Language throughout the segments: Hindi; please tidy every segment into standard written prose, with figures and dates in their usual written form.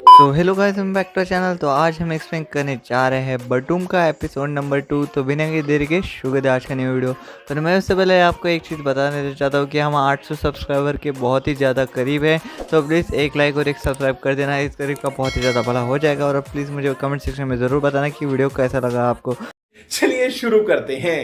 तो hello guys, welcome back to channel. तो आज हम एक्सप्लेन करने जा रहे हैं बटूम का एपिसोड नंबर 2। तो बिना किसी देरी के शुरू करते हैं आज का न्यू वीडियो। तो मैं उससे पहले आपको एक चीज़ बताना चाहता हूँ कि हम 800 सब्सक्राइबर के बहुत ही ज़्यादा करीब है। तो प्लीज़ एक लाइक और एक सब्सक्राइब कर देना, इस करीब का बहुत ही ज़्यादा भला हो जाएगा। और प्लीज़ मुझे कमेंट सेक्शन में ज़रूर बताना कि वीडियो कैसा लगा आपको। चलिए शुरू करते हैं।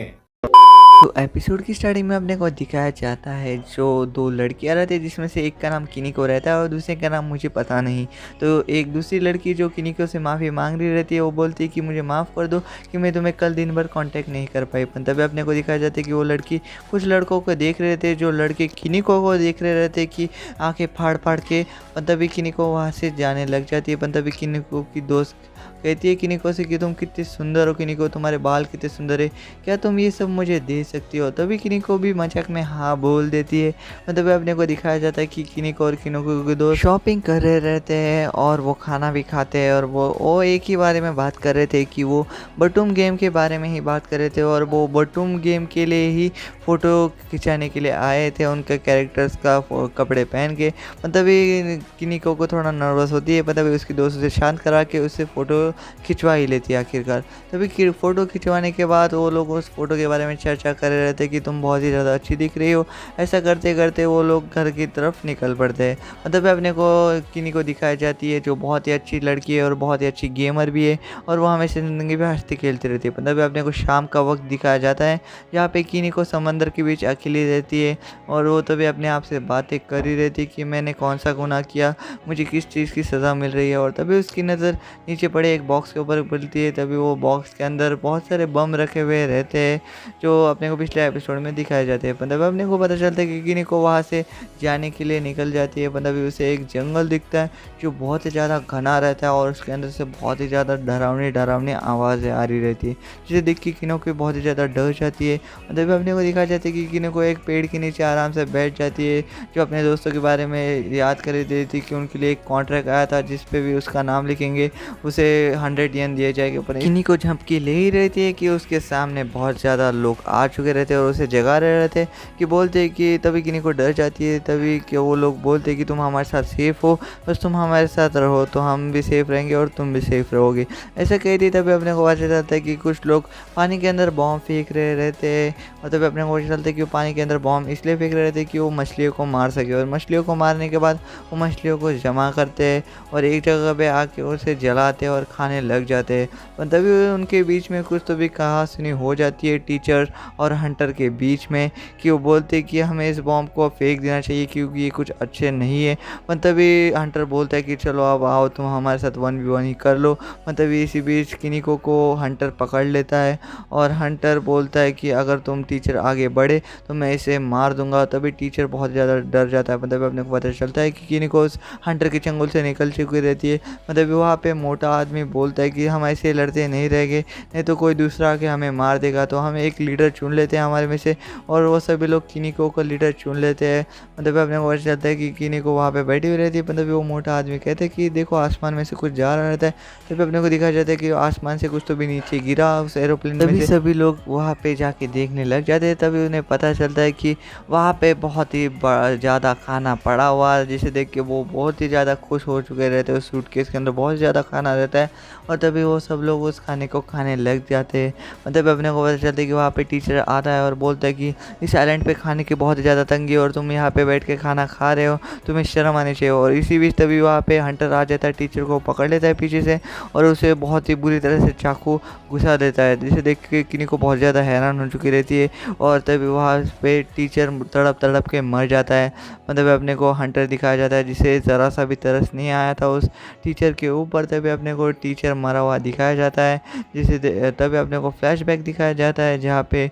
तो एपिसोड की स्टार्टिंग में अपने को दिखाया जाता है जो दो लड़कियां रहती है, जिसमें से एक का नाम किनिको रहता है और दूसरे का नाम मुझे पता नहीं। तो एक दूसरी लड़की जो किनिको से माफ़ी मांग रही रहती है, वो बोलती है कि मुझे माफ़ कर दो कि मैं तुम्हें कल दिन भर कांटेक्ट नहीं कर पाई। पर तभी अपने को दिखाया जाता है कि वो लड़की कुछ लड़कों को देख रहे थे, जो लड़के किनिको को देख रहे रहते कि आंखें फाड़ फाड़ के। पर तभी किनिको वहाँ से जाने लग जाती है। पर तभी किनिको की दोस्त कहती है किनिको से कि तुम कितनी सुंदर हो किनिको, तुम्हारे बाल कितने सुंदर है, क्या तुम ये सब मुझे दे सकती हो। तभी किनिको भी मजाक में हाँ बोल देती है। मतलब अपने को दिखाया जाता है कि किनिको और किनिको के दोस्त शॉपिंग कर रहे रहते हैं और वो खाना भी खाते हैं। और वो एक ही बारे में बात कर रहे थे कि वो बटूम गेम के बारे में ही बात कर रहे थे। और वो बटूम गेम के लिए ही फ़ोटो खिंचाने के लिए आए थे, उनके कैरेक्टर्स का कपड़े पहन के। तभी किनिको को थोड़ा नर्वस होती है, तभी उसकी दोस्त उसे शांत करा के उससे फ़ोटो खिंचवा ही लेती है आखिरकार। तभी फ़ोटो खिंचवाने के बाद वो लोग उस फ़ोटो के बारे में चर्चा कर रहे थे कि तुम बहुत ही ज़्यादा अच्छी दिख रही हो। ऐसा करते करते वो लोग घर की तरफ निकल पड़ते हैं। मतलब अपने को किनी को दिखाई जाती है जो बहुत ही अच्छी लड़की है और बहुत ही अच्छी गेमर भी है, और वो हमेशा ज़िंदगी में हंसती खेलती रहती है। मतलब अपने को शाम का वक्त दिखाया जाता है जहाँ पे किनी को समंदर के बीच अकेली रहती है। और वो तभी अपने आप से बातें कर ही रहती है कि मैंने कौन सा गुनाह किया, मुझे किस चीज़ की सज़ा मिल रही है। और तभी उसकी नज़र नीचे पड़े एक बॉक्स के ऊपर पड़ती है। तभी वो बॉक्स के अंदर बहुत सारे बम रखे हुए रहते हैं, जो अपने को पिछले एपिसोड में दिखाए जाते हैं। मतलब अपने को पता चलता है कि किनी को वहाँ से जाने के लिए निकल जाती है। मतलब उसे एक जंगल दिखता है जो बहुत ही ज़्यादा घना रहता है और उसके अंदर से बहुत ही ज़्यादा डरावनी डरावनी आवाज़ें आ रही रहती है, जिसे देख के किनो की बहुत ही ज़्यादा डर जाती है। मतलब अपने को दिखाया जाता है कि किनो को एक पेड़ के नीचे आराम से बैठ जाती है, जो अपने दोस्तों के बारे में याद कर देती थी कि उनके लिए एक कॉन्ट्रैक्ट आया था जिस पे भी उसका नाम लिखेंगे उसे 100 येन दिए जाएंगे। पर किनी को झपकी ले ही रहती है कि उसके सामने बहुत ज़्यादा लोग आ चुके रहते हैं और उसे जगा रहे रहते हैं कि बोलते हैं कि तभी किनी को डर जाती है। तभी कि वो लोग बोलते हैं कि तुम हमारे साथ सेफ़ हो, बस तुम हमारे साथ रहो तो हम भी सेफ़ रहेंगे और तुम भी सेफ़ रहोगे। ऐसा कहती तभी अपने को पता चलता है कि कुछ लोग पानी के अंदर बॉम्ब फेंक रहे रहते हैं। और तभी अपने को पता चलता है कि वो पानी के अंदर बॉम्ब इसलिए फेंक रहे थे कि वो मछलियों को मार सके। और मछलियों को मारने के बाद वो मछलियों को जमा करते हैं और एक जगह पे आके उसे जलाते और खाने लग जाते हैं। और तभी उनके बीच में कुछ तो भी कहा सुनी हो जाती है टीचर और हंटर के बीच में, कि वो बोलते कि हमें इस बॉम्ब को फेंक देना चाहिए क्योंकि ये कुछ अच्छे नहीं है। पर तभी हंटर बोलता है कि चलो अब आओ तुम हमारे साथ 1v1 ही कर लो। मतलब इसी बीच किनिको को हंटर पकड़ लेता है और हंटर बोलता है कि अगर तुम टीचर आगे बढ़े तो मैं इसे मार दूंगा। तभी टीचर बहुत ज़्यादा डर जाता है। मतलब अपने को पता चलता है कि किनिको उस हंटर के चंगुल से निकल चुकी रहती है। मतलब वहाँ पे मोटा आदमी बोलता है कि हम ऐसे लड़ते नहीं रहेंगे, नहीं तो कोई दूसरा आके हमें मार देगा, तो हम एक लीडर चुन लेते हैं हमारे में से। और वो सभी लोग किनिको को लीडर चुन लेते हैं। मतलब अपने को पता चलता है कि किनिको वहाँ पे बैठी हुई रहती है। मतलब वो मोटा आदमी कहते हैं कि देखो आसमान में से कुछ जा रहा रहता है। तभी अपने को दिखाया जाता है कि आसमान से कुछ तो भी नीचे गिरा उस एरोप्लेन में से। सभी लोग वहाँ पे जाके देखने लग जाते हैं। तभी उन्हें पता चलता है कि वहाँ पे बहुत ही ज़्यादा खाना पड़ा हुआ है, जिसे देख के वो बहुत ही ज़्यादा खुश हो चुके रहते हैं। उस सूटकेस के अंदर बहुत ज़्यादा खाना रहता है और तभी वो सब लोग उस खाने को खाने लग जाते हैं। मतलब अपने को पता चलता है कि वहाँ पे टीचर आता है और बोलता है कि इस आइलैंड पे खाने की बहुत ज़्यादा तंगी है और तुम यहाँ पे बैठ के खाना खा रहे हो, तुम्हें शर्म आनी चाहिए। और इसी बीच तभी वहाँ पे हंटर आ जाता है, टीचर को पकड़ लेता है पीछे से और उसे बहुत ही बुरी तरह से चाकू घुसा देता है, जिसे देख के किनी को बहुत ज़्यादा हैरान हो चुकी रहती है। और तभी वहाँ पे टीचर तड़प तड़प के मर जाता है। मतलब अपने को हंटर दिखाया जाता है जिसे ज़रा सा भी तरस नहीं आया था उस टीचर के ऊपर। तभी अपने को टीचर मरा हुआ दिखाया जाता है, जिसे तभी अपने को फ्लैशबैक दिखाया जाता है जहाँ पे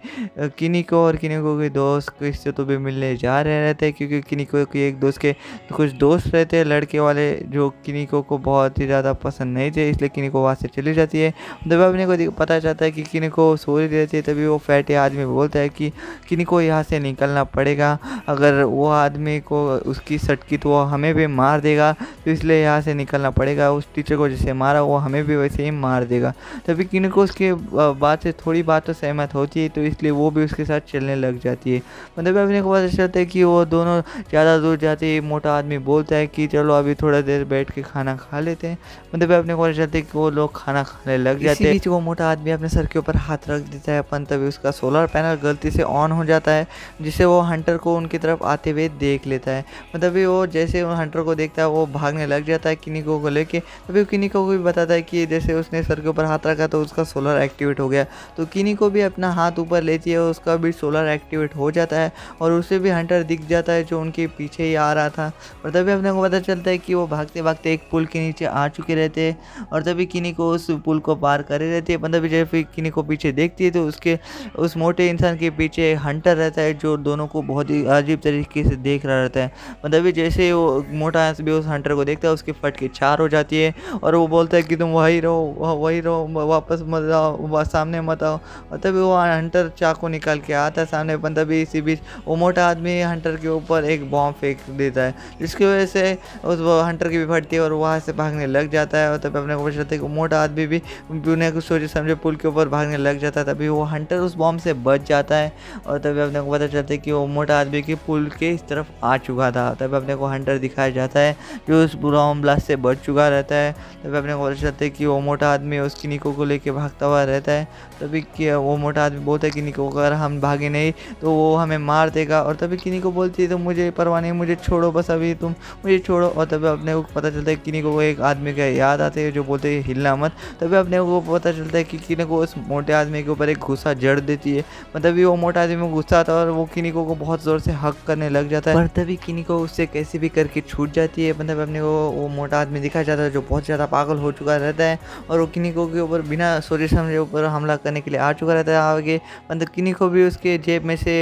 किनिको और किनिको के दोस्त किससे तो भी मिलने जा रहे रहते हैं, क्योंकि किनिको के एक दोस्त के कुछ दोस्त रहते हैं लड़के वाले जो किनिको को बहुत ही ज़्यादा पसंद नहीं थे, इसलिए किनिको वहाँ से चली जाती है। तभी अपने को पता चलता है कि किनिको सो रही रहती है। तभी वो फैटे आदमी बोलता है कि किनिको यहाँ से निकलना पड़ेगा, अगर वो आदमी को उसकी सटकी तो वो हमें भी मार देगा, तो इसलिए यहाँ से निकलना पड़ेगा। उस टीचर को जैसे मारा वो हमें भी वैसे ही मार देगा। तभी किनिको उसके बात से थोड़ी बात तो सहमत होती है, तो इसलिए इसलिए वो भी उसके साथ चलने लग जाती है। मतलब अपने को पता चलता है कि वो दोनों ज़्यादा दूर जाते ही मोटा आदमी बोलता है कि चलो अभी थोड़ा देर बैठ के खाना खा लेते हैं। मतलब अपने को पता चलता है कि वो लोग खाना खाने लग जाते हैं। इसी बीच वो मोटा आदमी अपने सर के ऊपर हाथ रख देता है अपन, तभी उसका सोलर पैनल गलती से ऑन हो जाता है, जिससे वो हंटर को उनकी तरफ आते हुए देख लेता है। मतलब वो जैसे वो हंटर को देखता है वो भागने लग जाता है किनिको को लेके। तभी किनिको को भी बताता है कि जैसे उसने सर के ऊपर हाथ रखा तो उसका सोलर एक्टिवेट हो गया। तो किनिको भी अपना हाथ ऊपर लेती है, उसका भी सोलर एक्टिवेट हो जाता है और उसे भी हंटर दिख जाता है जो उनके पीछे ही आ रहा था। और तभी अपने को पता चलता है कि वो भागते भागते एक पुल के नीचे आ चुके रहते हैं और तभी किनिको उस पुल को पार करे रहती है। मतलब जब फिर किनिको पीछे देखती है तो उसके उस मोटे इंसान के पीछे हंटर रहता है जो दोनों को बहुत ही अजीब तरीके से देख रहा रहता है। मतलब जैसे वो मोटा भी उस हंटर को देखता है उसकी फट के चार हो जाती है और वो बोलता है कि तुम वही रहो, वापस मत आओ, सामने मत आओ। और तभी वो हंटर चाकू निकाल के आता है सामने। तभी इसी बीच वो मोटा आदमी हंटर के ऊपर एक बॉम्ब फेंक देता है, जिसकी वजह से उस हंटर की भी फटती है और वहाँ से भागने लग जाता है। और तभी अपने को पता चलता है कि मोटा आदमी भी बिना कुछ सोचे समझे पुल के ऊपर भागने लग जाता है। तभी वो हंटर उस बॉम्ब से बच जाता है और तभी अपने को पता चलता है कि वो मोटा आदमी के पुल के इस तरफ आ चुका था। तभी अपने को हंटर दिखाया जाता है जो उस बॉम्ब ब्लास्ट से बच चुका रहता है। तभी अपने को पता चलता है कि वो मोटा आदमी उस किनिको को लेके भागता हुआ रहता है। तभी वो मोटा आदमी बोलता है किनिको अगर हम भागे नहीं तो वो हमें मार देगा। और तभी किनिको बोलती है तो मुझे परवाह नहीं, मुझे छोड़ो, बस अभी तुम मुझे छोड़ो। और तभी अपने को पता चलता है किनिको को एक आदमी का याद आते है जो बोलते हैं हिलना मत। तभी अपने को पता चलता है कि किनिको उस मोटे आदमी के ऊपर एक गुस्सा जड़ देती है। मतलब वो मोटा आदमी में गुस्सा आता है और वो किनिको को बहुत ज़ोर से हक करने लग जाता है। पर तभी किनिको उससे कैसे भी करके छूट जाती है। मतलब अपने को वो मोटा आदमी दिखाया जाता है जो बहुत ज़्यादा पागल हो चुका रहता है और वो किनिको के ऊपर बिना सोचे समझे ऊपर हमला करने के लिए आ चुका रहता है आगे। मतलब किनिको भी उसके जेब में से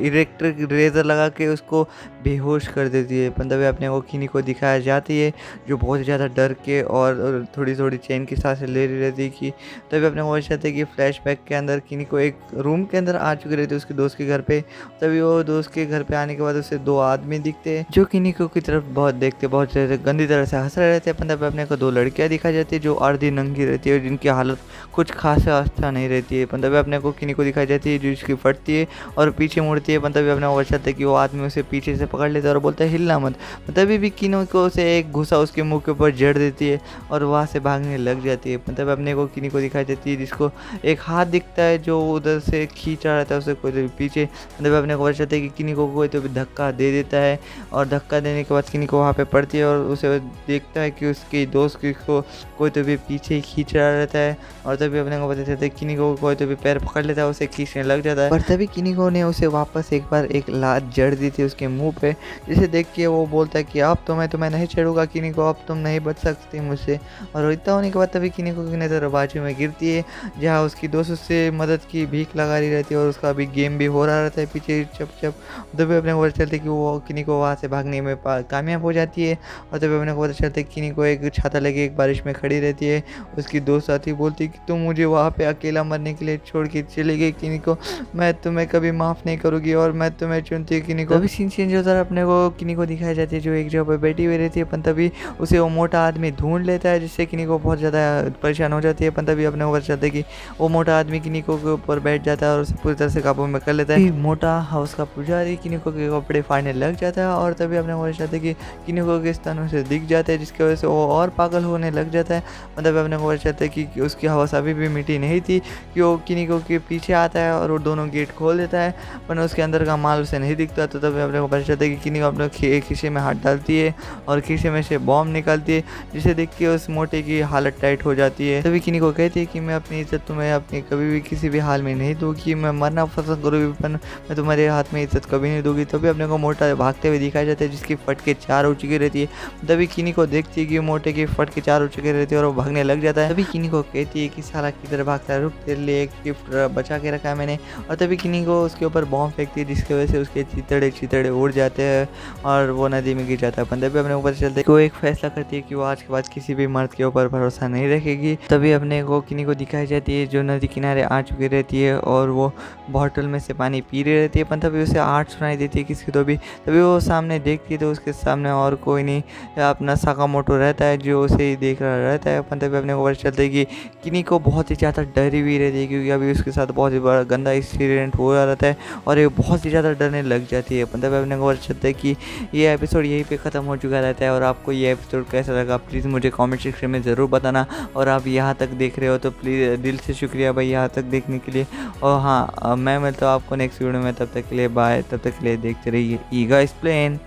इलेक्ट्रिक रेजर लगा के उसको बेहोश कर देती है। मतलब अपने को किनिको दिखाया जाती है जो बहुत ज़्यादा डर के और थोड़ी थोड़ी चैन की सांसें ले रही रहती है कि तभी अपने को पता है कि फ्लैशबैक के अंदर किनिको एक रूम के अंदर आ चुकी रहती है उसके दोस्त के घर पे। तभी वो दोस्त के घर पे आने के बाद उसे दो आदमी दिखते हैं जो किनिको की तरफ बहुत गंदी तरह से हंस रहे रहते हैं। मतलब अपने को दो लड़कियां दिखाई जाती है जो आधी नंगी रहती है जिनकी हालत कुछ खास अच्छा नहीं रहती है। मतलब अपने को किनिको दिखाई जाती है जो इसकी फटती है और पीछे मुड़ती है। मतलब अपने को पता है कि वो आदमी उसे पीछे से पकड़ लेता है और बोलता है हिलना मत। तभी भी किनिको से एक घुसा उसके मुंह के ऊपर जड़ देती है और वहाँ से भागने लग जाती है। मतलब अपने को किनिको दिखाई देती है जिसको एक हाथ दिखता है जो उधर से खींच रहा रहता है उसे कोई तो पीछे। मतलब अपने को पता चलता है कि किनिको को कोई तो भी धक्का दे देता है और धक्का देने के बाद किनिको वहाँ पे पड़ती है और उसे देखता है कि उसके दोस्त को कोई तो भी पीछे ही खींच रहा रहता है। और तभी अपने को पता चलता है किनिको को कोई तो भी पैर पकड़ लेता है उसे खींचने लग जाता है। पर तभी किनिको ने उसे वापस एक बार एक लात जड़ दी थी उसके मुंह पे, जिसे देख के वो बोलता है कि अब तो मैं नहीं छेड़ूंगा किनिको, अब तुम नहीं बच सकती मुझसे। और इतना होने के बाद तभी किनिको की नज़र बाजू में गिरती है जहाँ उसकी दोस्त उससे मदद की भीख लगा रही रहती है और उसका अभी गेम भी हो रहा रहता है पीछे चप। तभी अपने को पता चलता है कि वो किनिको वहाँ से भागने में कामयाब हो जाती है। और तभी अपने को पता चलता है कि किनिको एक छाता लेके एक बारिश में खड़ी रहती है। उसकी दोस्त साथी बोलती है कि तुम मुझे वहाँ पे अकेला मरने के लिए छोड़ के चली गई किनिको, मैं तुम्हें कभी माफ़ नहीं करूँगी और मैं तुम्हें चुनती हूँ किनिको। तभी सीन चेंज होता है, अपने को किनिको दिखाई जाती है जो एक जगह पर बैठी हुई रहती है। पर तभी उसे वो मोटा आदमी ढूंढ लेता है जिससे किनिको बहुत ज़्यादा परेशान हो जाती है। पर तभी अपने को पता चलता है कि वो मोटा आदमी किनिको के ऊपर बैठ जाता है और उसे पूरी तरह से काबू में कर लेता है। मोटा हाउस का पुजारी किनिको के कपड़े फाड़ने लग जाता है और तभी अपने को पता चलता है कि किनिको के स्तनों से दिख जाते हैं जिसकी वजह से वो और पागल होने लग जाता है। मतलब अपने को पता चलता है कि उसकी हवस अभी भी मिटी नहीं थी कि वो किनिको के पीछे आता है और वो दोनों गेट खोल देता है, पर उसके अंदर का माल उसे नहीं दिखता। तो तभी अपने को पता चलता है कि किनिको अपने खीसे में हाथ डालती है और खीसे में से बॉम्ब निकालती है, जिसे देख के उस मोटे की हालत टाइट हो जाती है। तभी किनिको कहती है कि मैं अपनी इज्जत तुम्हें अपनी कभी भी किसी भी हाल में नहीं दूंगी, मैं मरना पसंद करूँगी पर मैं तुम्हारे हाथ में इज्जत कभी नहीं दूंगी। तभी अपने को मोटा भागते हुए दिखाया जाता है जिसकी फट के चार हो चुकी रहती है। तभी किनिको देखती है कि मोटे की फट के चार हो चुकी रहती है और वो भागने लग जाता है। तभी किनिको कहती है कि साला किधर भागता है, रुक, तेरे लिए एक गिफ्ट बचा के रखा है मैंने। और तभी किनिको उसके ऊपर बॉम्ब फेंकती है जिसकी वजह से उसके चितड़े उड़ जाते जाते हैं और वो नदी में गिर जाता है। पंद्रह भी अपने ऊपर चलते को एक फैसला करती है कि वो आज के बाद किसी भी मर्द के ऊपर भरोसा नहीं रखेगी। तभी अपने को किनी को दिखाई जाती है जो नदी किनारे आ चुकी रहती है और वो बॉटल में से पानी पी रही रहती है। पर तभी उसे आर्ट सुनाई देती है किसी तो भी। तभी वो सामने देखती है तो उसके सामने और कोई नहीं अपना साकामोटो रहता है जो उसे ही देख रहा रहता है। पर तभी अपने को पता चलता है कि किनी को बहुत ही ज़्यादा डरी हुई रहती है क्योंकि अभी उसके साथ बहुत ही बड़ा गंदा इंसिडेंट हो रहता है और ये बहुत ही ज़्यादा डरने लग जाती है। पर तभी अपने को पता चलता है कि ये एपिसोड यहीं पे ख़त्म हो चुका रहता है। और आपको ये एपिसोड कैसा लगा प्लीज़ मुझे कमेंट सेक्शन में ज़रूर बताना। और आप यहाँ तक देख रहे हो तो प्लीज़ दिल से शुक्रिया भाई यहाँ तक देखने के लिए। और हाँ मैं मिलता हूँ आपको नेक्स्ट वीडियो में, तब तक के लिए बाय। तब तक के लिए देखते रहिए ईगा एक्सप्लेन।